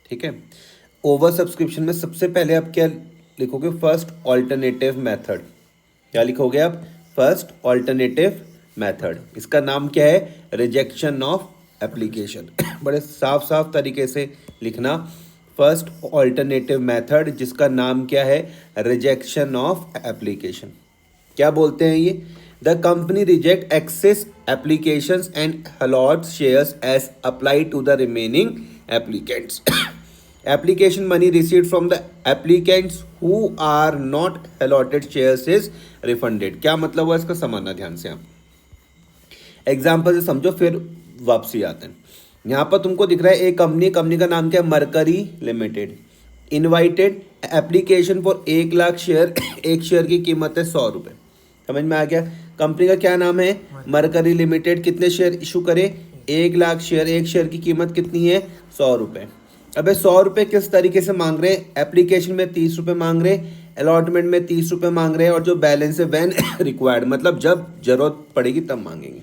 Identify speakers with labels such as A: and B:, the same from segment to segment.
A: ठीक है। Over subscription में सबसे पहले आप क्या लिखोगे? First alternative method. क्या लिखोगे आप? First alternative method. इसका नाम क्या है? Rejection of application. बड़े साफ साफ तरीके से लिखना, फर्स्ट ऑल्टरनेटिव मेथड, जिसका नाम क्या है? Rejection of application. क्या बोलते हैं ये? The company reject excess applications and allot shares as apply to the remaining applicants. Application money received from the applicants who are not allotted shares is refunded. क्या मतलब हुआ इसका? समझना ध्यान से आप। एग्जाम्पल से समझो, फिर वापसी आते हैं। यहाँ पर तुमको दिख रहा है एक कंपनी का नाम क्या है? Mercury limited. Invited application for 1 lakh share. एक शेयर की कीमत है 100 रुपये। समझ में आ गया? कंपनी का क्या नाम है? Mercury limited. कितने शेयर इशू करे? 1 लाख शेयर। एक शेयर की कीमत कितनी है? 100 रुपये। अबे 100 रुपये किस तरीके से मांग रहे हैं? एप्लीकेशन में 30 रुपये मांग रहे, अलॉटमेंट में 30 रुपये मांग रहे हैं, और जो बैलेंस है व्हेन रिक्वायर्ड, मतलब जब जरूरत पड़ेगी तब मांगेंगे।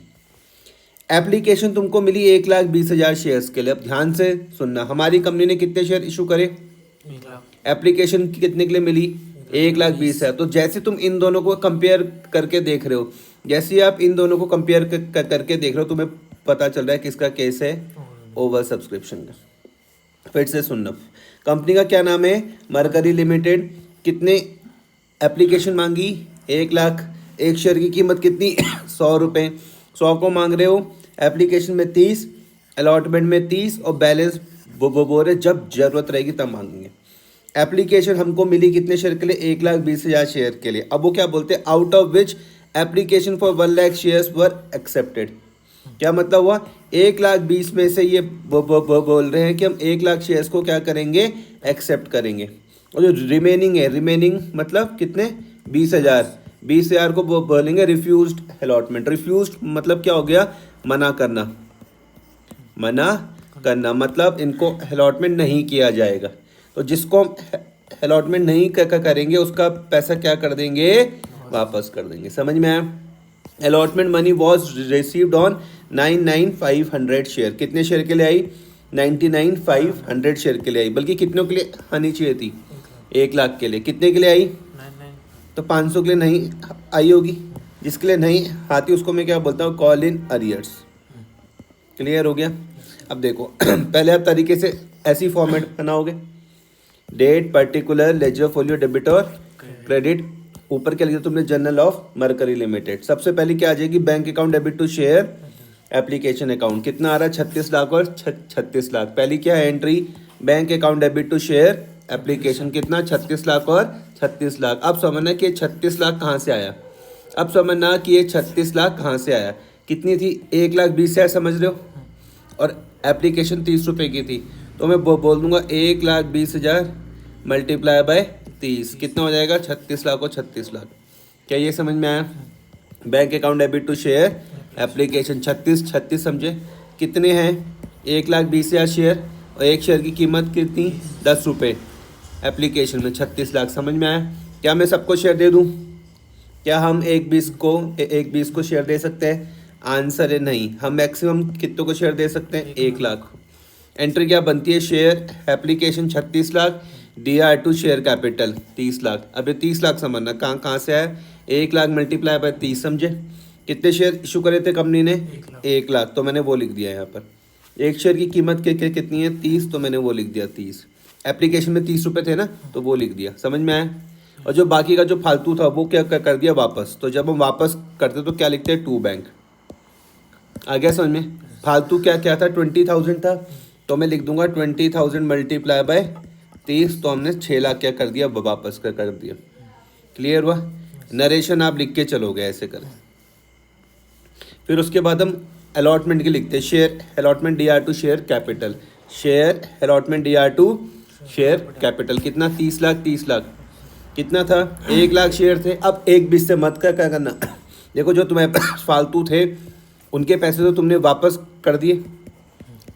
A: एप्लीकेशन तुमको मिली 1,20,000 शेयर्स के लिए। अब ध्यान से सुनना, हमारी कंपनी ने कितने शेयर इशू करे?
B: 1 लाख।
A: एप्लीकेशन कितने के लिए मिली? 1,20,000 है। तो जैसे तुम इन दोनों को कंपेयर करके देख रहे हो, जैसे ही आप इन दोनों को कंपेयर करके देख रहे हो, तुम्हें पता चल रहा है किसका केस है? ओवर सब्सक्रिप्शन का। फिर से सुनना, कंपनी का क्या नाम है? Mercury limited. कितने एप्लीकेशन मांगी? 1 लाख। एक शेयर की कीमत कितनी? 100 रुपये। 100 को मांग रहे हो, एप्लीकेशन में 30, अलॉटमेंट में 30, और बैलेंस वो बोल रहे जब जरूरत रहेगी तब मांगेंगे। एप्लीकेशन हमको मिली कितने शेयर के लिए? 1,20,000 शेयर के लिए। अब वो क्या बोलते हैं? Out of which application for 1 lakh shares were accepted. क्या मतलब हुआ? 1,20,000 में से ये बोल रहे हैं कि हम 1 लाख शेयर्स को क्या करेंगे? एक्सेप्ट करेंगे। और जो रिमेनिंग है, रिमेनिंग मतलब कितने? 20,000। 20,000 को बोलेंगे रिफ्यूज्ड अलॉटमेंट। रिफ्यूज्ड मतलब क्या हो गया? मना करना। मना करना मतलब इनको अलॉटमेंट नहीं किया जाएगा। तो जिसको हम अलॉटमेंट नहीं करेंगे उसका पैसा क्या कर देंगे? वापस कर देंगे। समझ में आया? Allotment money was received on 99,500 share. कितने शेयर के लिए आई? 99,500 शेयर के लिए आई। बल्कि कितनों के लिए आनी चाहिए थी? 1 लाख के लिए। कितने के लिए आई?
B: 9
A: तो 500 के लिए नहीं आई होगी। जिसके लिए नहीं आती उसको मैं क्या बोलता हूँ? Call in arrears. क्लियर हो गया? अब देखो पहले आप तरीके से ऐसी फॉर्मेट बनाओगे, date, particular, ledger, folio, debit और क्रेडिट। ऊपर क्या लिखा तुमने? Journal of mercury limited. सबसे पहले क्या आ जाएगी? Bank account debit to share application account. कितना आ रहा है? 36 लाख और 36 लाख। पहली क्या है entry? Bank account debit to share application. कितना? 36 लाख और 36 लाख। अब समझना कि ये 36 लाख कहाँ से आया। अब समझना कि ये 36 लाख कहाँ से आया। कितनी थी? 1,20,000, समझ रहे हो? और एप्लीकेशन 30 रुपये की थी। तो मैं बोल दूंगा 1,20,000 मल्टीप्लाई बाय 30। कितना हो जाएगा? 36 लाख और 36 लाख। क्या ये समझ में आया? Bank account debit to share application 36 समझे? कितने हैं? 1,20,000 शेयर, और एक शेयर की कीमत कितनी? 10 रुपये। एप्लीकेशन में 36 लाख। समझ में आया? क्या मैं सबको शेयर दे दूँ? क्या हम 1,20 को शेयर दे सकते हैं? आंसर है नहीं। हम मैक्सिमम कितनों को शेयर दे सकते हैं? 1 लाख। एंट्री क्या बनती है? Share application 36 lakh, DR2 share capital 30 lakh. अब ये 30 लाख समझना कहाँ से आया? 1 लाख मल्टीप्लाई बाय 30। समझे? कितने शेयर इशू करे थे कंपनी ने? 1 लाख। तो मैंने वो लिख दिया यहाँ पर। एक शेयर की कीमत कितनी है? 30। तो मैंने वो लिख दिया 30। एप्लीकेशन में 30 रुपये थे ना, तो वो लिख दिया। समझ में आया? और जो बाकी का जो फालतू था वो क्या कर दिया? वापस। तो जब हम वापस करते तो क्या लिखते हैं? To bank. आ गया समझ में? फालतू क्या क्या था? 20,000 था, तो मैं लिख दूंगा 20,000 मल्टीप्लाई बाय 30। तो हमने 6 लाख क्या कर दिया? वापस कर दिया। क्लियर हुआ? नरेशन आप लिख के चलोगे ऐसे करें। फिर उसके बाद हम अलॉटमेंट के लिखते हैं। Share allotment DR2 share capital. Share allotment DR2 share capital. कितना? 30 लाख। 30 लाख कितना था? 1 लाख शेयर थे। अब 1,20 से मत क्या करना। देखो जो तुम्हारे पास फालतू थे उनके पैसे तो तुमने वापस कर दिए।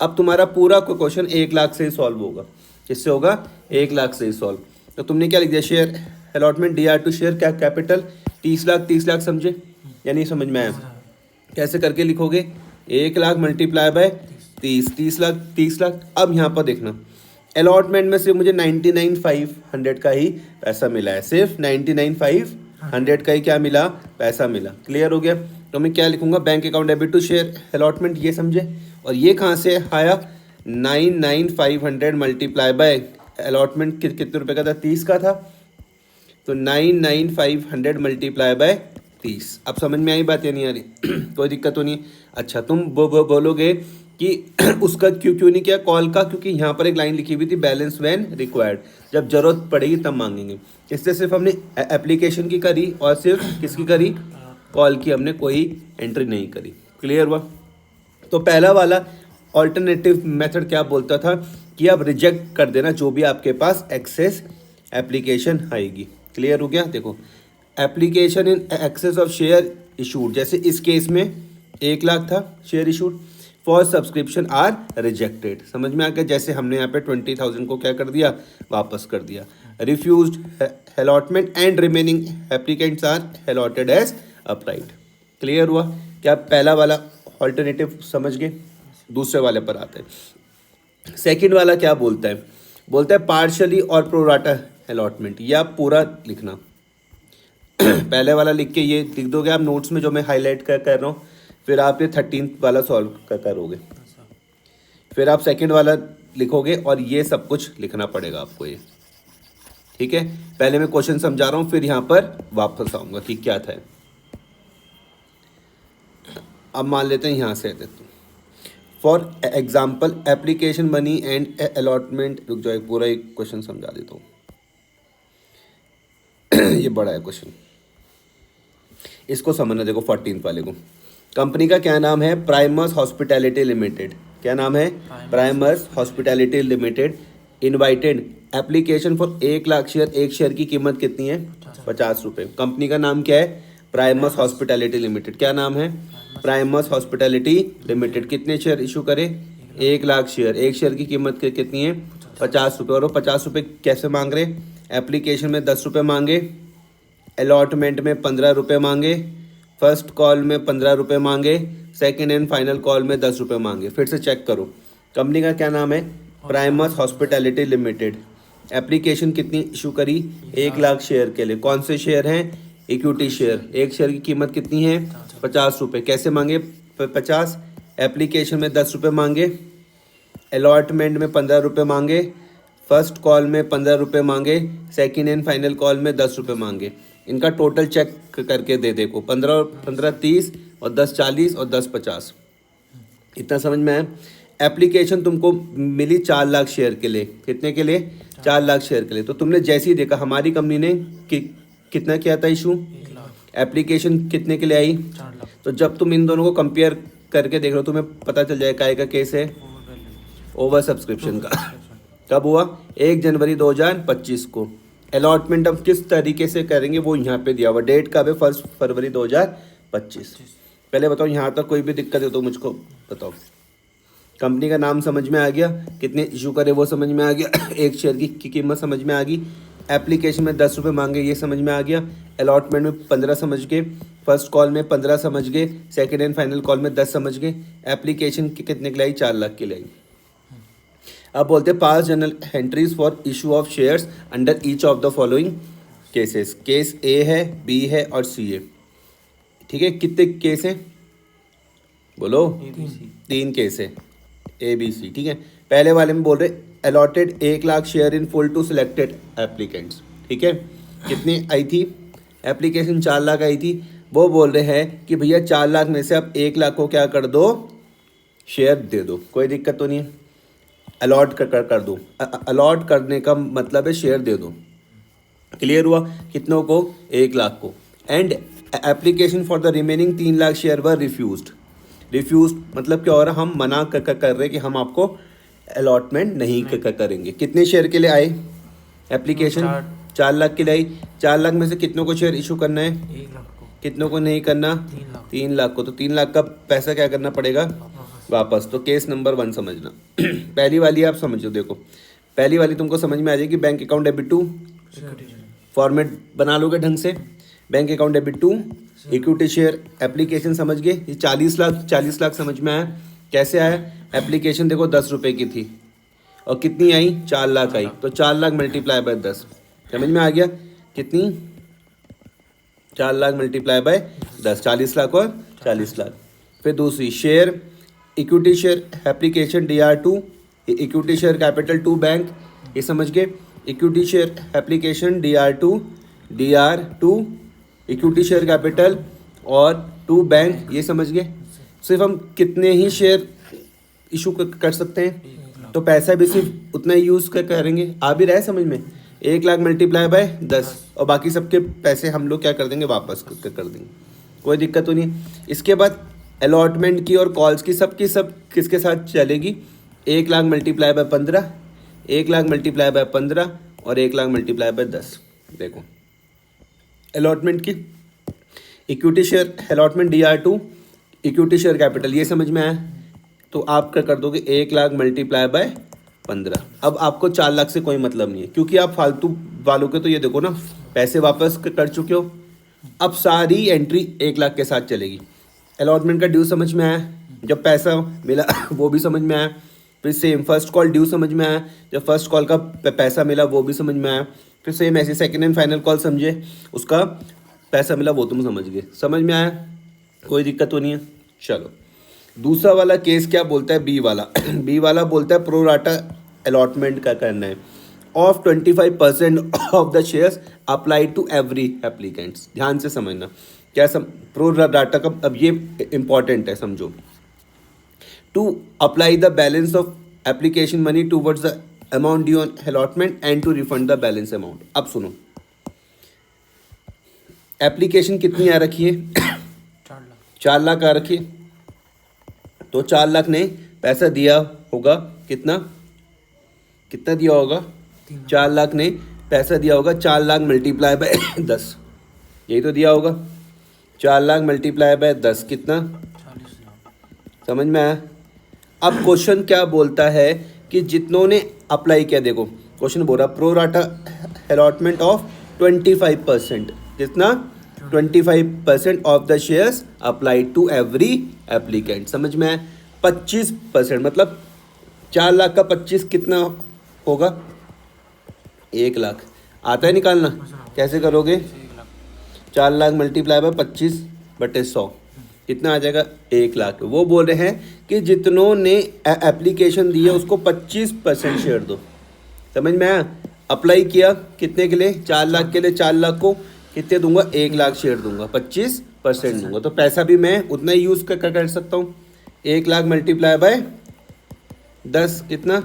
A: अब तुम्हारा पूरा क्वेश्चन 1 लाख से ही सॉल्व होगा। किससे होगा? 1 लाख से ही सॉल्व। तो तुमने क्या लिख दिया? शेयर अलॉटमेंट DR2 शेयर क्या कैपिटल 30 लाख। 30 लाख समझे या नहीं समझ में आया? कैसे करके लिखोगे? 1 लाख मल्टीप्लाई बाय 30। 30 लाख 30 लाख। अब यहाँ पर देखना, अलॉटमेंट में सिर्फ मुझे 99,500 का ही पैसा मिला है, सिर्फ 99,500 का ही क्या मिला, पैसा मिला। क्लियर हो गया। तो मैं क्या लिखूंगा, bank account debit to share allotment, ये समझे। और ये कहाँ से आया, 99,500 मल्टीप्लाई बाय अलॉटमेंट कितने रुपए का था, 30 का था, तो 99,500 मल्टीप्लाई बाय 30। अब समझ में आई बात या नहीं आ रही? कोई दिक्कत तो नहीं। अच्छा तुम बोलोगे कि उसका क्यों नहीं किया कॉल का, क्योंकि यहाँ पर एक लाइन लिखी हुई थी बैलेंस व्हेन रिक्वायर्ड, जब जरूरत पड़ेगी तब मांगेंगे। इससे सिर्फ हमने एप्लीकेशन की करी और सिर्फ किसकी करी, कॉल की हमने कोई एंट्री नहीं करी। क्लियर हुआ। तो पहला वाला ऑल्टरनेटिव मेथड क्या बोलता था कि आप रिजेक्ट कर देना जो भी आपके पास एक्सेस एप्लीकेशन आएगी। क्लियर हो गया। देखो application in excess of share issued, जैसे इस केस में 1 लाख था share issued, for subscription are rejected. समझ में आ गया। जैसे हमने यहाँ पे 20,000 को क्या कर दिया, वापस कर दिया। Refused allotment and remaining applicants are allotted as upright. Clear हुआ। क्या पहला वाला ऑल्टरनेटिव समझ गए। दूसरे वाले पर आते हैं। सेकंड वाला क्या बोलता है, बोलता है पार्शली और प्रोराटा अलॉटमेंट, या पूरा लिखना। पहले वाला लिख के ये लिख दोगे आप नोट्स में जो मैं हाईलाइट कर रहा हूँ, फिर आप ये 13 वाला सॉल्व करोगे, फिर आप सेकंड वाला लिखोगे और ये सब कुछ लिखना पड़ेगा आपको ये। ठीक है, पहले मैं क्वेश्चन समझा रहा हूँ, फिर यहाँ पर वापस आऊँगा कि क्या था। अब मान लेते हैं यहाँ से देते for example application money and allotment. रुक जाओ, एक पूरा एक क्वेश्चन समझा देता हूँ। ये बड़ा है क्वेश्चन, इसको समझना। देखो 14 वाले को, कंपनी का क्या नाम है, प्राइमस हॉस्पिटैलिटी लिमिटेड। क्या नाम है, Primus hospitality limited. Invited application for 1 lakh share. एक शेयर की कीमत कितनी है, 50 रुपये। कंपनी का नाम क्या है, प्राइमस हॉस्पिटैलिटी लिमिटेड। क्या नाम है, प्राइमस हॉस्पिटैलिटी लिमिटेड। कितने शेयर इशू करे, 1 लाख शेयर। एक शेयर की कीमत कितनी है, 50 रुपये। और वो 50 रुपये कैसे मांग रहे, एप्लीकेशन में 10 रुपये मांगे, अलॉटमेंट में 15 रुपये मांगे, फर्स्ट कॉल में 15 रुपये मांगे, सेकंड एंड फाइनल कॉल में 10 रुपये मांगे। फिर से चेक करो, कंपनी का क्या नाम है, प्राइमस हॉस्पिटैलिटी लिमिटेड। एप्लीकेशन कितनी इशू करी, 1 लाख शेयर के लिए। कौन से शेयर हैं, इक्विटी शेयर। एक शेयर की कीमत कितनी है, 50 रुपये। कैसे मांगे, 50। एप्लीकेशन में 10 रुपये मांगे, अलॉटमेंट में 15 रुपये मांगे, फर्स्ट कॉल में 15 रुपये मांगे, सेकंड एंड फाइनल कॉल में 10 रुपये मांगे। इनका टोटल चेक करके दे देखो, 15 30 और 10 40 और 10 50। इतना समझ में आया। एप्लीकेशन तुमको मिली 4 लाख शेयर के लिए। कितने के लिए, 4 लाख शेयर के लिए। तो तुमने जैसे ही देखा हमारी कंपनी ने कितना किया था इशू, एप्लीकेशन कितने के लिए आई,
B: 4 लाख।
A: तो जब तुम इन दोनों को कंपेयर करके देख रहे हो तुम्हें पता चल जाएगा काय का केस है, ओवर सब्सक्रिप्शन का। कब हुआ, 1 जनवरी 2025 को। अलॉटमेंट अब किस तरीके से करेंगे वो यहाँ पे दिया हुआ, डेट कब है, 1 फरवरी 2025। पहले बताओ यहाँ तक कोई भी दिक्कत है तो मुझको बताओ। कंपनी का नाम समझ में आ गया, कितने इशू करे वो समझ में आ गया, एक शेयर की कीमत समझ में आ गई, एप्लीकेशन में 10 रुपये मांगे ये समझ में आ गया, अलॉटमेंट में 15 समझ गए, फर्स्ट कॉल में 15 समझ गए, सेकेंड एंड फाइनल कॉल में 10 समझ गए। एप्लीकेशन कितने के लिए आई, 4 लाख के लिए आई। अब बोलते हैं pass journal entries for issue of shares under each of the following cases. Case A है, बी है और सी है। ठीक है, कितने केस हैं बोलो, 3 केस है, ए बी सी। ठीक है, पहले वाले में बोल रहे allotted 1 lakh share in full to selected applicants. ठीक है, कितनी आई थी एप्लीकेशन, 4 लाख आई थी। वो बोल रहे हैं कि भैया 4 लाख में से आप 1 लाख को क्या कर दो, शेयर दे दो। कोई दिक्कत तो नहीं है, अलॉट कर दो। अलॉट करने का मतलब है शेयर दे दो। क्लियर हुआ, कितनों को, 1 लाख को। And application for the remaining 3 lakh share were refused. Refused मतलब क्या हो रहा, हम मना कर रहे हैं कि हम आपको अलॉटमेंट नहीं करेंगे। कितने शेयर के लिए आए एप्लीकेशन, 4 लाख के लिए आई। 4 लाख में से कितनों को शेयर इशू करना है,
B: 1 लाख को।
A: कितनों को नहीं करना, 3 लाख को। तो 3 लाख का पैसा क्या करना पड़ेगा, वापस। तो केस नंबर 1 समझना। पहली वाली आप समझो, देखो पहली वाली तुमको समझ में आ जाएगी। Bank account debit to, format बना लोगे ढंग से, bank account debit to equity share. Application समझ गए, ये 40 लाख समझ में आया। कैसे आया, एप्लीकेशन देखो 10 रुपए की थी और कितनी आई 4 लाख आई, तो 4 लाख मल्टीप्लाई बाय 10, समझ में आ गया कितनी 4 लाख मल्टीप्लाई बाय 10, 40 लाख और 40 लाख। फिर दूसरी share equity share application DR2, equity share capital to bank, ये समझ गए। Equity share application DR2 equity share capital और टू बैंक, ये समझ गए। सिर्फ हम कितने ही शेयर इशू कर सकते हैं, तो पैसा भी सिर्फ उतना ही यूज़ करेंगे। आ भी रहा है समझ में, 1 लाख मल्टीप्लाई बाय 10 और बाकी सबके पैसे हम लोग क्या कर देंगे, वापस कर देंगे, कोई दिक्कत तो नहीं। इसके बाद अलॉटमेंट की और कॉल्स की सब किसके साथ चलेगी, 1 lakh multiply by 15, 1 lakh multiply by 15 और 1 लाख मल्टीप्लाई बाय 10। देखो अलॉटमेंट की equity share allotment DR2 equity share capital, ये समझ में आया, तो आप क्या कर दोगे 1 लाख मल्टीप्लाई बाय 15। अब आपको 4 लाख से कोई मतलब नहीं है, क्योंकि आप फालतू वालों के तो ये देखो ना पैसे वापस कर चुके हो। अब सारी एंट्री 1 लाख के साथ चलेगी। अलॉटमेंट का ड्यू समझ में आया, जब पैसा मिला वो भी समझ में आया। फिर सेम फर्स्ट कॉल ड्यू समझ में आया, जब फर्स्ट कॉल का पैसा मिला वो भी समझ में आया। फिर सेम ऐसे सेकंड एंड फाइनल कॉल समझे, उसका पैसा मिला वो तुम समझ गए, समझ में आया, कोई दिक्कत तो नहीं है। चलो दूसरा वाला केस क्या बोलता है, बी वाला बी वाला बोलता है प्रोराटा अलॉटमेंट का करना है of 25% of the shares applied to every applicants. ध्यान से समझना क्या प्रोराटा का, अब ये इंपॉर्टेंट है समझो। To apply the balance of application money towards the amount due on allotment and to refund the balance amount. अब सुनो, एप्लीकेशन कितनी आ रखी है 4 लाख आ रखी है, तो 4 लाख ने पैसा दिया होगा, कितना दिया होगा, 4 लाख ने पैसा दिया होगा, 4 लाख मल्टीप्लाई बाय 10, यही तो दिया होगा। 4 लाख मल्टीप्लाई बाय 10 कितना, 40 लाख। समझ में आया। अब क्वेश्चन क्या बोलता है कि जितनों ने अप्लाई किया, देखो क्वेश्चन बोल रहा प्रोराटा अलॉटमेंट ऑफ 25%, कितना 25% of the shares applied to every applicant. समझ में आया। 25% मतलब 4 लाख का 25 कितना होगा, 1 लाख। आता है निकालना, कैसे करोगे, 4 लाख मल्टीप्लाई बाय 25/100 कितना आ जाएगा, 1 लाख। वो बोल रहे हैं कि जितनों ने एप्लीकेशन दी है उसको 25% शेयर दो। समझ में आया। अप्लाई किया कितने के लिए, 4 लाख के लिए, 4 लाख को कितने दूंगा, 1 लाख शेयर दूंगा, 25% दूंगा, तो पैसा भी मैं उतना ही यूज़ कर सकता हूँ। 1 लाख मल्टीप्लाई बाय 10 कितना,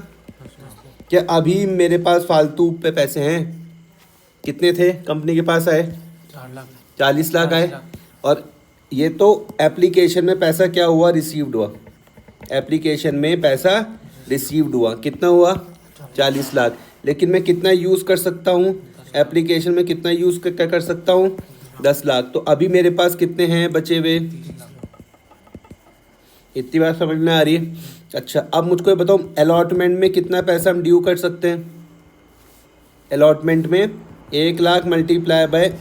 A: क्या अभी मेरे पास फालतू पे पैसे हैं, कितने थे कंपनी के पास आए, 40 लाख आए। और ये तो एप्लीकेशन में पैसा क्या हुआ, रिसीव्ड हुआ, एप्लीकेशन में पैसा रिसीव्ड हुआ, कितना हुआ 40 लाख। लेकिन मैं कितना यूज़ कर सकता हूँ, एप्लीकेशन में कितना यूज़ कर सकता हूँ, 10 लाख। तो अभी मेरे पास कितने हैं बचे हुए, इतनी बात समझ में आ रही है। अच्छा अब मुझको ये बताओ अलॉटमेंट में कितना पैसा हम ड्यू कर सकते हैं। अलॉटमेंट में 1 लाख मल्टीप्लाई बाय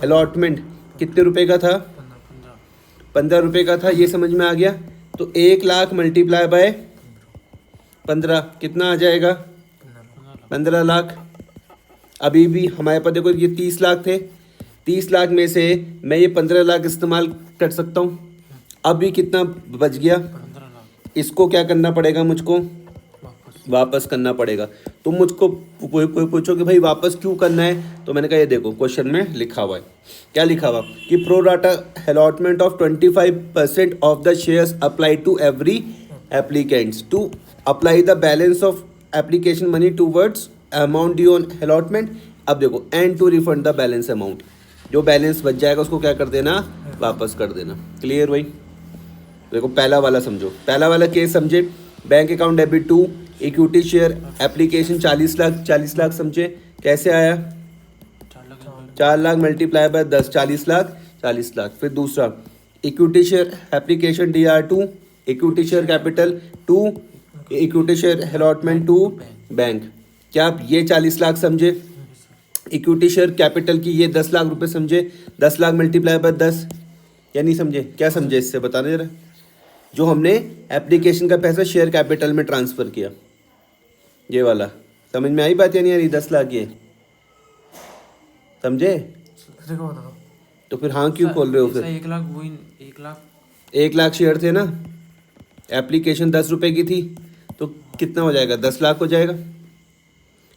A: अलॉटमेंट कितने रुपए का था, 15 रुपये का था, ये समझ में आ गया। तो 1 लाख मल्टीप्लाई बाय 15 कितना आ जाएगा, 15 लाख। अभी भी हमारे पास देखो ये 30 लाख थे, 30 लाख में से मैं ये 15 लाख इस्तेमाल कर सकता हूँ। अभी कितना बच गया, इसको क्या करना पड़ेगा, मुझको वापस करना पड़ेगा। तुम मुझको पूछो कि भाई वापस क्यों करना है, तो मैंने कहा ये देखो क्वेश्चन में लिखा हुआ है, क्या लिखा हुआ कि pro rata allotment of 25% of the shares apply to every applicants to apply the balance of application money towards amount due on allotment. अब देखो and to refund the balance amount, जो बैलेंस बच जाएगा उसको क्या कर देना, वापस कर देना। क्लियर भाई। देखो पहला वाला समझो, पहला वाला केस समझे, bank account debit to equity share application 40 lakh समझे, कैसे आया 4 लाख मल्टीप्लाई बाय 10 40 लाख। फिर दूसरा equity share application DR2 equity share capital to equity share allotment to bank. क्या आप ये 40 लाख समझे, इक्विटी शेयर कैपिटल की ये 10 लाख रुपए समझे, 10 लाख मल्टीप्लाई बाय 10 या नहीं समझे, क्या समझे इससे बताने जरा। जो हमने एप्लीकेशन का पैसा शेयर कैपिटल में ट्रांसफ़र किया, ये वाला समझ में आई बात या नहीं आ रही? 10 लाख ये समझे?
B: देखो बता दो
A: तो फिर हाँ क्यों खोल रहे हो फिर?
B: 1 लाख वही 1 लाख
A: 1 लाख शेयर थे ना, एप्लीकेशन 10 रुपए की थी, तो कितना हो जाएगा? 10 लाख हो जाएगा।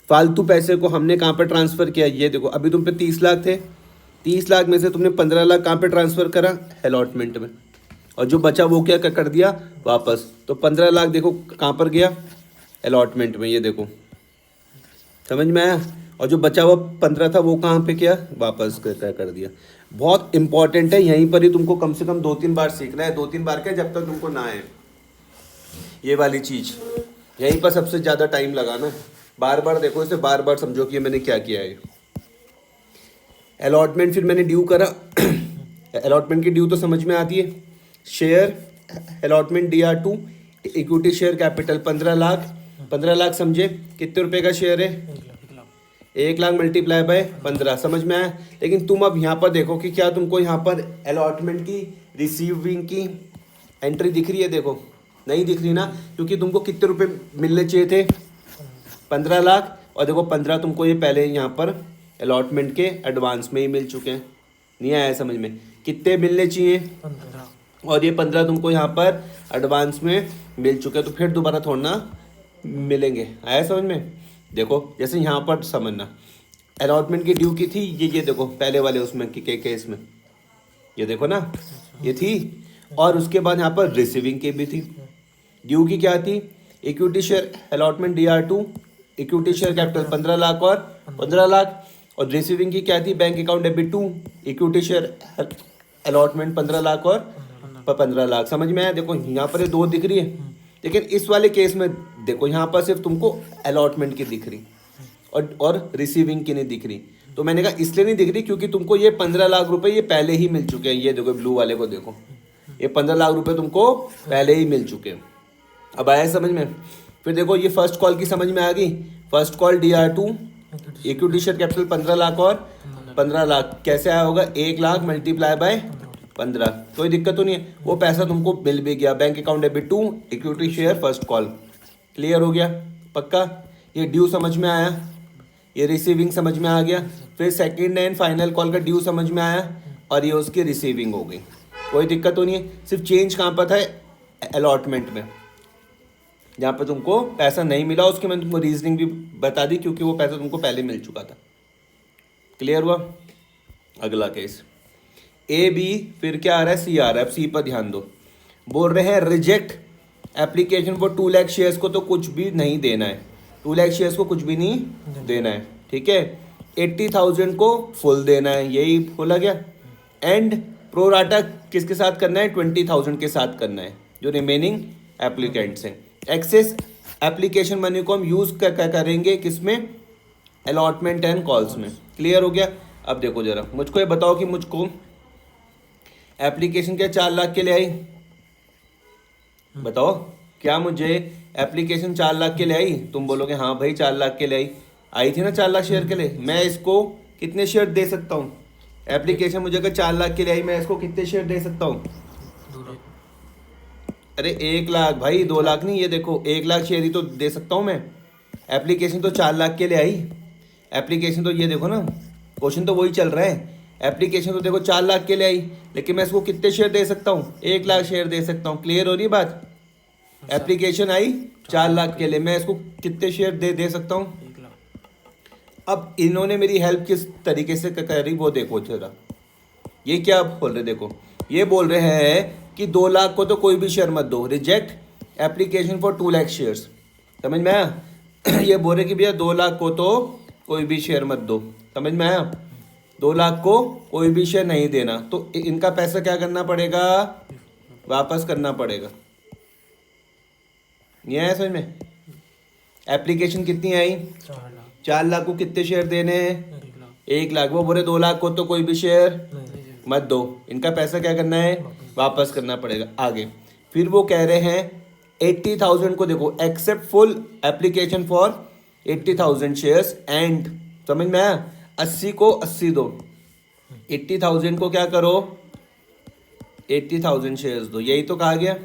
A: फालतू पैसे को हमने कहाँ पर ट्रांसफ़र किया? ये देखो, अभी तुम पे 30 लाख थे, 30 लाख में से तुमने 15 लाख कहाँ पे ट्रांसफ़र करा? अलॉटमेंट में। और जो बचा वो क्या कर दिया? वापस। तो 15 लाख देखो कहाँ पर गया? अलॉटमेंट में। ये देखो, समझ में आया? और जो बचा हुआ 15 था वो कहाँ पे किया? वापस कर दिया। बहुत इंपॉर्टेंट है, यहीं पर ही तुमको कम से कम 2-3 बार सीखना है। 2-3 बार क्या, जब तक तुमको ना आए ये वाली चीज़, यहीं पर सबसे ज़्यादा टाइम लगाना है। बार बार देखो इसे, बार बार समझो कि मैंने क्या किया है। अलॉटमेंट फिर मैंने ड्यू करा। अलॉटमेंट की ड्यू तो समझ में आती है। Share allotment DR2 equity share capital 15 lakh. 15 lakh समझे कितने रुपए का शेयर है? 1 लाख मल्टीप्लाई बाय 15, समझ में आया? लेकिन तुम अब यहाँ पर देखो कि क्या तुमको यहाँ पर अलॉटमेंट की रिसीविंग की एंट्री दिख रही है? देखो नहीं दिख रही ना, क्योंकि तुमको कितने रुपए मिलने चाहिए थे? 15 लाख। और देखो 15 तुमको ये पहले यहाँ पर अलॉटमेंट के एडवांस में ही मिल चुके हैं। नहीं आया समझ में? कितने मिलने चाहिए?
B: 15
A: और ये 15 तुमको यहाँ पर एडवांस में मिल चुके हैं, तो फिर दोबारा थोड़ा ना मिलेंगे। आया समझ में? देखो जैसे यहाँ पर समझना, अलॉटमेंट की ड्यू की थी ये देखो पहले वाले उसमें के केस में, ये देखो ना ये थी। और उसके बाद यहाँ पर रिसीविंग की भी थी। ड्यू की क्या थी? Equity share allotment DR2 equity share capital 15 lakh और 15 लाख। और रिसीविंग की क्या थी? Bank account debit 2 equity share allotment 15 lakh और 15 लाख। समझ में आया? देखो यहाँ पर ये 2 दिख रही है, लेकिन इस वाले केस में देखो यहाँ पर सिर्फ तुमको अलॉटमेंट की दिख रही और रिसीविंग की नहीं दिख रही। तो मैंने कहा इसलिए नहीं दिख रही क्योंकि तुमको ये 15 लाख रुपए ये पहले ही मिल चुके हैं। ये देखो ब्लू वाले को देखो, ये 15 लाख रुपए तुमको पहले ही मिल चुके हैं। अब आया समझ में? फिर देखो ये फर्स्ट कॉल की समझ में आ गई। First call DR2 equity share capital 15 lakh और 15 लाख कैसे आया होगा? 1 लाख मल्टीप्लाई बाय 15। कोई दिक्कत तो नहीं है, वो पैसा तुमको मिल भी गया। Bank account debit 2 equity share first call. Clear हो गया? पक्का? ये ड्यू समझ में आया, ये रिसीविंग समझ में आ गया। फिर सेकंड एंड फाइनल कॉल का ड्यू समझ में आया और ये उसकी रिसीविंग हो गई। कोई दिक्कत तो नहीं है। सिर्फ चेंज कहाँ पर था? अलॉटमेंट में, जहाँ पर तुमको पैसा नहीं मिला उसके मैंने तुमको रीजनिंग भी बता दी, क्योंकि वो पैसा तुमको पहले मिल चुका था। क्लियर हुआ? अगला केस AB, फिर क्या आ रहा है? C आ रहा है। अब C पर ध्यान दो। बोल रहे हैं reject application for 2 lakh shares को तो कुछ भी नहीं देना है। 2 लाख शेयर्स को कुछ भी नहीं देना है, ठीक है। 80,000 को फुल देना है, यही बोला गया। एंड प्रोराटा किसके साथ करना है? 20,000 के साथ करना है, जो रिमेनिंग एप्लीकेंट्स हैं। एक्सेस एप्लीकेशन मनी को हम यूज़ करेंगे किसमें? अलॉटमेंट एंड कॉल्स में। क्लियर हो गया? अब देखो जरा मुझको ये बताओ कि मुझको एप्लीकेशन क्या 4 लाख के लिए आई? बताओ, क्या मुझे एप्लीकेशन 4 लाख के लिए आई? तुम बोलोगे हाँ भाई 4 लाख के लिए आई थी ना 4 लाख शेयर के लिए। मैं इसको कितने शेयर दे सकता हूँ? एप्लीकेशन मुझे अगर 4 लाख के लिए आई, मैं इसको कितने शेयर दे सकता हूँ?
B: 2 लाख।
A: अरे 1 लाख भाई, 2 लाख नहीं। ये देखो 1 लाख शेयर ही तो दे सकता हूँ मैं। एप्लीकेशन तो 4 लाख के लिए आई। एप्लीकेशन तो ये देखो ना, क्वेश्चन तो वही चल रहा है। एप्लीकेशन तो देखो 4 लाख के लिए आई, लेकिन मैं इसको कितने शेयर दे सकता हूँ? 1 लाख शेयर दे सकता हूँ। क्लियर हो रही बात? एप्लीकेशन आई 4 लाख के लिए, मैं इसको कितने शेयर दे सकता हूँ?
B: 1 लाख।
A: अब इन्होंने मेरी हेल्प किस तरीके से करी वो देखो जरा। ये क्या बोल रहे? देखो ये बोल रहे हैं कि 2 लाख को तो कोई भी शेयर मत दो, reject application for 2 lakh shares. समझ में आया? ये बोल रहे कि भैया 2 लाख को तो कोई भी शेयर मत दो। समझ में आया? 2 लाख को कोई भी शेयर नहीं देना, तो इनका पैसा क्या करना पड़ेगा? वापस करना पड़ेगा। ये है समझ में? एप्लीकेशन कितनी आई?
B: 4 लाख।
A: 4 लाख को कितने शेयर देने हैं?
B: 1 लाख।
A: 1 लाख। वो बोले 2 लाख को तो कोई भी शेयर
B: नहीं।
A: मत दो, इनका पैसा क्या करना है? वापस करना पड़ेगा। आगे फिर वो कह रहे हैं 80,000 को देखो, accept full application for 80,000 shares and, समझ में आया? 80 को 80 दो, 80,000 को क्या करो? 80,000 शेयर्स दो, यही तो कहा गया।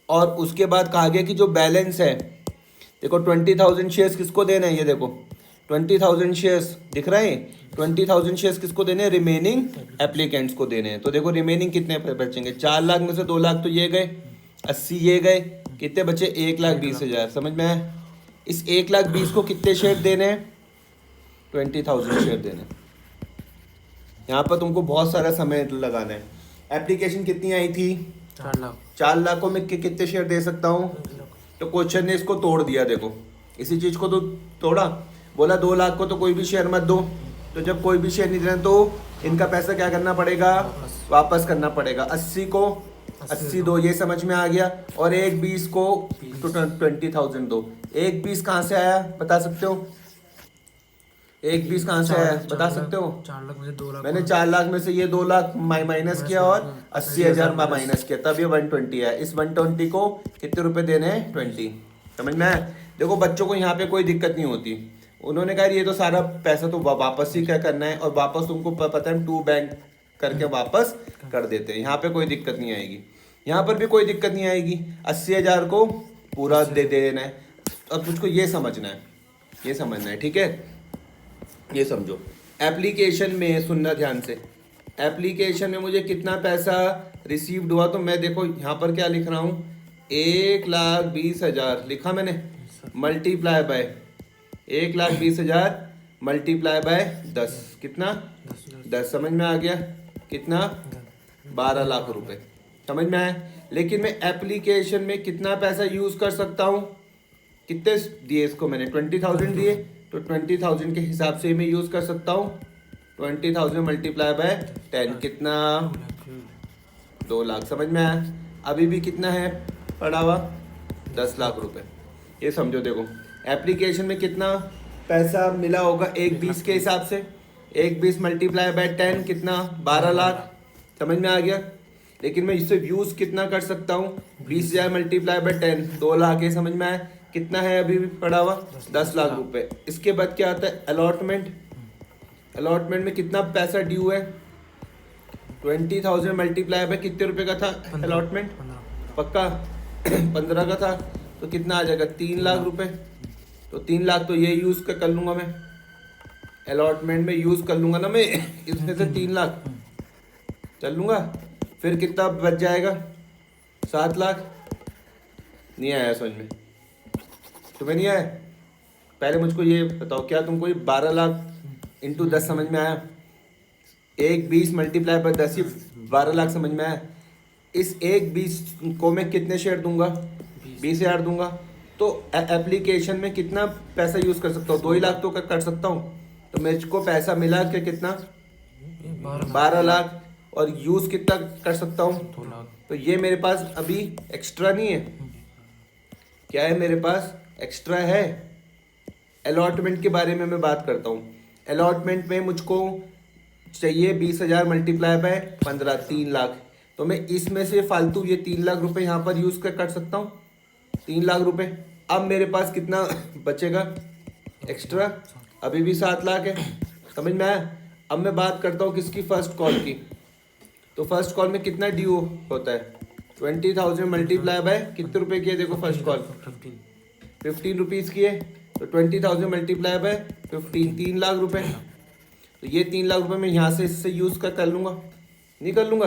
A: और उसके बाद कहा गया कि जो बैलेंस है देखो 20,000 शेयर्स किसको देने हैं, ये देखो 20,000 शेयर्स दिख रहे हैं, 20,000 शेयर्स किसको देने हैं, रिमेनिंग एप्लीकेंट्स को देने हैं। तो देखो रिमेनिंग कितने बचेंगे, 4 लाख में से 2 लाख तो ये गए, 80 ये गए, कितने बचे 1,20,000। समझ में आया। इस 1,20,000 को कितने शेयर देने हैं, 20,000 शेयर देने हैं। यहाँ पर तुमको बहुत सारा समय लगाना है। एप्लीकेशन कितनी आई थी,
B: 4 लाख।
A: 4 लाख को मैं कितने शेयर दे सकता हूँ। तो क्वेश्चन ने इसको तोड़ दिया, देखो इसी चीज को तो तोड़ा, बोला 2 लाख को तो कोई भी शेयर मत दो। तो जब कोई भी शेयर नहीं देना तो इनका पैसा क्या करना पड़ेगा, वापस करना पड़ेगा। 80 को 80 दो, ये समझ में आ गया। और 1,20 को तो 20,000 दो। 1,20 कहाँ से आया बता सकते हो, 1,20 कहाँ से आया बता सकते हो।
B: 4 लाख में से 2 लाख
A: मैंने 4 लाख में से ये 2 लाख माइनस किया और 80,000 माइनस किया, तब ये 120 है। इस 120 को कितने रुपए देने हैं, 20। समझ में आया। देखो बच्चों को यहाँ पे कोई दिक्कत नहीं होती। उन्होंने कहा ये तो सारा पैसा तो वापस ही क्या करना है, और वापस तुमको पता है 2 बैंक करके वापस कर देते हैं। यहाँ पे कोई दिक्कत नहीं आएगी, यहाँ पर भी कोई दिक्कत नहीं आएगी। 80,000 को पूरा दे देना है। अब तुझको ये समझना है, ये समझना है, ठीक है। ये समझो, एप्लीकेशन में सुनना ध्यान से, एप्लीकेशन में मुझे कितना पैसा रिसीव्ड हुआ, तो मैं देखो यहाँ पर क्या लिख रहा हूँ, 1,20,000 लिखा मैंने, मल्टीप्लाई बाय 1,20,000 मल्टीप्लाई बाय 10, कितना 10। समझ में आ गया, कितना 12 लाख रुपए। समझ में आया। लेकिन मैं एप्लीकेशन में कितना पैसा यूज कर सकता हूँ, कितने दिए इसको मैंने, 20,000 दिए, तो 20,000 के हिसाब से मैं यूज कर सकता हूँ। 20,000 मल्टीप्लाई बाय 10 कितना, 2 लाख। समझ में आया। अभी भी कितना है पड़ा हुआ, 10 लाख रुपए। ये समझो, देखो एप्लीकेशन में कितना पैसा मिला होगा 1,20 के हिसाब से, 1,20 मल्टीप्लाई बाय 10 कितना, 12 लाख। समझ में आ गया। लेकिन मैं इससे यूज कितना कर सकता हूँ, 20,000 मल्टीप्लाई बाय 10 2 लाख है। समझ में आया। कितना है अभी भी पड़ा हुआ, 10 लाख रुपए। इसके बाद क्या आता है, अलॉटमेंट। अलॉटमेंट में कितना पैसा ड्यू है, 20,000 मल्टीप्लाई बाय कितने रुपए का था अलॉटमेंट, पक्का 15 का था, तो कितना आ जाएगा, 3 लाख रुपए। तो 3 लाख तो ये यूज कर लूंगा मैं, अलॉटमेंट में यूज कर लूंगा ना मैं, इसमें से 3 लाख चल लूंगा। फिर कितना बच जाएगा, 7 लाख। नहीं आया समझ में, तुम्हें नहीं आया। पहले मुझको ये बताओ, क्या तुमको ये 12 लाख इंटू 10 समझ में आया, 1,20 मल्टीप्लाई बाय 10 ही 12 लाख समझ में आया। इस 1,20 को मैं कितने शेयर दूंगा, 20,000 दूंगा। तो एप्लीकेशन में कितना पैसा यूज कर सकता हूँ, 2 ही लाख तो कर सकता हूँ। तो मुझको पैसा मिला कि कितना, 12 लाख, और यूज कितना कर सकता हूँ,
B: 2 लाख।
A: तो ये मेरे पास अभी एक्स्ट्रा नहीं है। क्या है मेरे पास, एक्स्ट्रा है। अलॉटमेंट के बारे में मैं बात करता हूँ। अलॉटमेंट में मुझको चाहिए 20,000 मल्टीप्लाई बाय 15, 3 लाख। तो मैं इसमें से फालतू ये 3 लाख रुपए यहाँ पर यूज कर सकता हूँ, 3 लाख रुपए। अब मेरे पास कितना बचेगा एक्स्ट्रा, अभी भी 7 लाख है। समझ में आया। अब मैं बात करता हूँ किसकी, फर्स्ट कॉल की। तो फर्स्ट कॉल में कितना ड्यू होता है, 20,000 मल्टीप्लाई बाय कितने रुपए की है, देखो फर्स्ट कॉल 15 रुपीज़ की है। तो 20,000 मल्टीप्लाई बाय 15, 3 लाख रुपए। तो ये 3 लाख रुपए मैं यहाँ से इससे यूज कर लूंगा, नहीं कर लूंगा।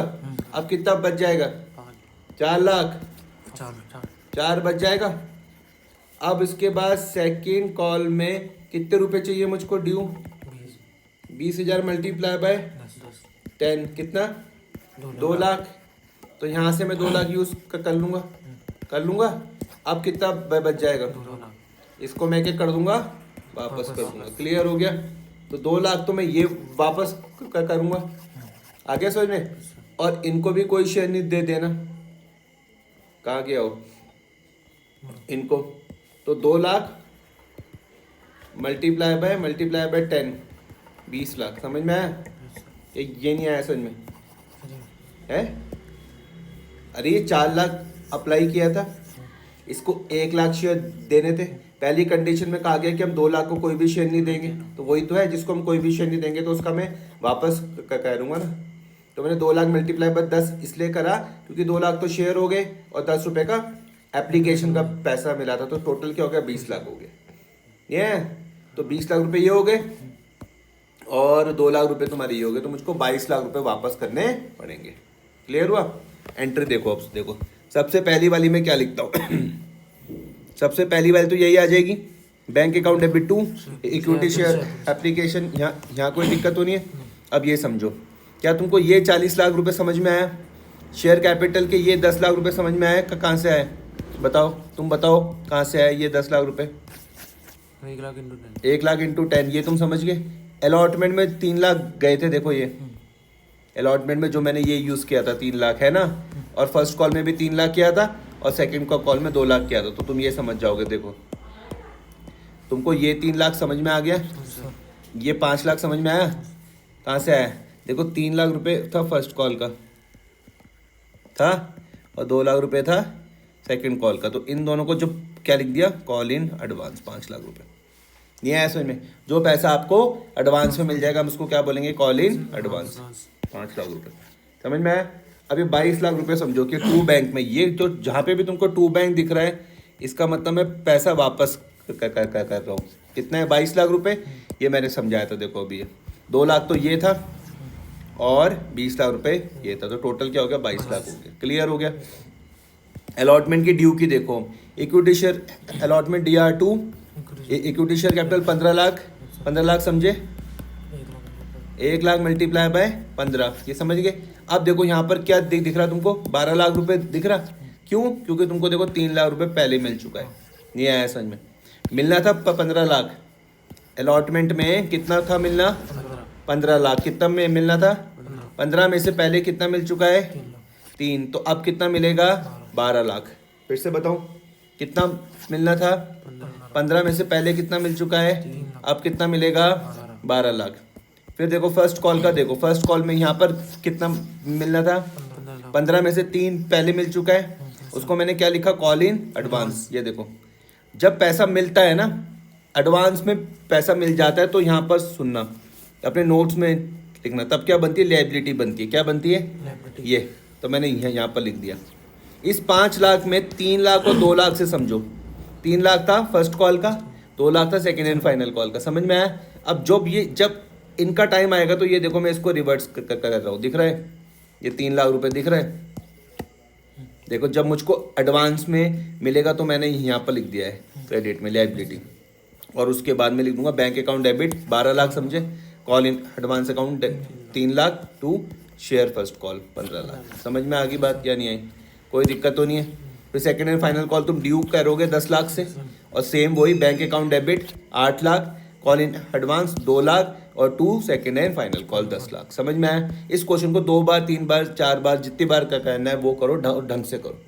A: अब कितना बच जाएगा, 4 लाख, 4 बच जाएगा। अब इसके बाद सेकेंड कॉल में कितने रुपए चाहिए मुझको ड्यू, 20,000 मल्टीप्लाई बाय 10 कितना, 2 लाख। तो यहाँ से मैं 2 लाख यूज कर लूंगा। अब कितना बच जाएगा, इसको मैं क्या कर दूंगा, वापस कर दूंगा। क्लियर हो गया। तो 2 लाख तो मैं ये वापस करूंगा, आगे समझ में। और इनको भी कोई शेयर नहीं दे देना, कहाँ गया हो इनको। तो 2 लाख मल्टीप्लाई बाय 10 20 लाख। समझ में आया, ये नहीं आया समझ में है। अरे ये 4 लाख अप्लाई किया था, इसको 1 लाख शेयर देने थे। पहली कंडीशन में कहा गया कि हम 2 लाख को कोई भी शेयर नहीं देंगे, तो वही तो है, जिसको हम कोई भी शेयर नहीं देंगे तो उसका मैं वापस करूँगा ना। तो मैंने 2 लाख मल्टीप्लाई बाय 10 इसलिए करा क्योंकि 2 लाख तो शेयर हो गए और 10 रुपए का एप्लीकेशन का पैसा मिला था, तो टोटल क्या हो गया, 20 लाख हो गए। ये तो 20 लाख रुपए ये हो गए और 2 लाख रुपए तुम्हारे ये हो गए, तो मुझको 22 लाख रुपए वापस करने पड़ेंगे। क्लियर हुआ? एंट्री देखो, अब देखो सबसे पहली वाली में क्या लिखता हूँ सबसे पहली वाली तो यही आ जाएगी, bank account debit to equity share application. यहाँ कोई दिक्कत तो नहीं है। अब ये समझो, क्या तुमको ये 40 लाख रुपए समझ में आया? शेयर कैपिटल के ये 10 लाख रुपए समझ में आया? कहाँ से आए बताओ, तुम बताओ कहाँ से आए ये 10 लाख रुपए?
B: 1 लाख इंटू 10।
A: 1 लाख इंटू 10, ये तुम समझ गए। अलॉटमेंट में 3 लाख गए थे, देखो ये अलॉटमेंट में जो मैंने ये यूज़ किया था 3 लाख है ना, और फर्स्ट कॉल में भी 3 लाख किया था और सेकंड कॉल में 2 लाख किया था, तो तुम ये समझ जाओगे। देखो तुमको ये 3 लाख समझ में आ गया, ये 5 लाख समझ में आया? कहाँ से आया? देखो 3 लाख रुपए था फर्स्ट कॉल का था और 2 लाख रुपए था सेकंड कॉल का, तो इन दोनों को जो क्या लिख दिया, कॉल इन एडवांस 5 लाख रुपए। ये है समझ में, जो पैसा आपको एडवांस में मिल जाएगा हम उसको क्या बोलेंगे, कॉल इन एडवांस 5 लाख रुपए। समझ में आया? अभी 22 लाख रुपए समझो कि टू बैंक में, ये जो जहाँ पे भी तुमको टू बैंक दिख रहा है इसका मतलब मैं पैसा वापस कर रहा हूँ। कितना है? 22 लाख रुपए। ये मैंने समझाया था, देखो अभी 2 लाख तो ये था और 20 लाख रुपए ये था, तो टोटल क्या हो गया, 22 लाख हो गया। क्लियर हो गया? अलॉटमेंट की ड्यू की देखो, equity share allotment DR2, equity share capital 15 lakh समझे, 1 लाख मल्टीप्लाई बाय 15, ये समझ गए। अब देखो यहाँ पर क्या दिख रहा तुमको, 12 लाख रुपए दिख रहा। क्यों? क्योंकि तुमको देखो 3 लाख रुपए पहले मिल चुका है। ये आया समझ में। मिलना था 15 लाख, अलॉटमेंट में कितना था मिलना, 15 लाख। कितना में मिलना था, 15 में से पहले कितना मिल चुका है, 3, तो अब कितना मिलेगा, 12 लाख। फिर से बताऊं, कितना मिलना था, 15 में से पहले कितना मिल चुका है, अब कितना मिलेगा, 12 लाख। फिर देखो फर्स्ट कॉल का, देखो फर्स्ट कॉल में यहाँ पर कितना मिलना था, 15 में से 3 पहले मिल चुका है, उसको मैंने क्या लिखा, कॉल इन एडवांस। ये देखो जब पैसा मिलता है ना, एडवांस में पैसा मिल जाता है, तो यहाँ पर सुनना, अपने नोट्स में लिखना, तब क्या बनती है, लायबिलिटी बनती है। क्या बनती है, ये तो मैंने यहाँ पर लिख दिया। इस 5 लाख में 3 लाख और 2 लाख से समझो, 3 लाख था फर्स्ट कॉल का, 2 लाख था सेकेंड एंड फाइनल कॉल का। समझ में आया? अब जब इनका टाइम आएगा तो ये देखो मैं इसको रिवर्स कर रहा हूँ, दिख रहा है, ये 3 लाख रुपए दिख रहा है। देखो जब मुझको एडवांस में मिलेगा तो मैंने यहाँ पर लिख दिया है क्रेडिट में लायबिलिटी, और उसके बाद में लिख दूंगा बैंक अकाउंट डेबिट 12 लाख समझे, call in advance account 3 lakh to share first call 15 lakh. समझ में आ गई बात या नहीं आई? कोई दिक्कत तो नहीं है? फिर सेकेंड एंड फाइनल कॉल तुम ड्यू करोगे 10 लाख से, और सेम वही bank account debit 8 lakh, call in advance 2 lakh और to second and final call 10 lakh. समझ में आया? इस क्वेश्चन को 2 बार 3 बार 4 बार जितनी बार करना है वो करो, ढंग से करो।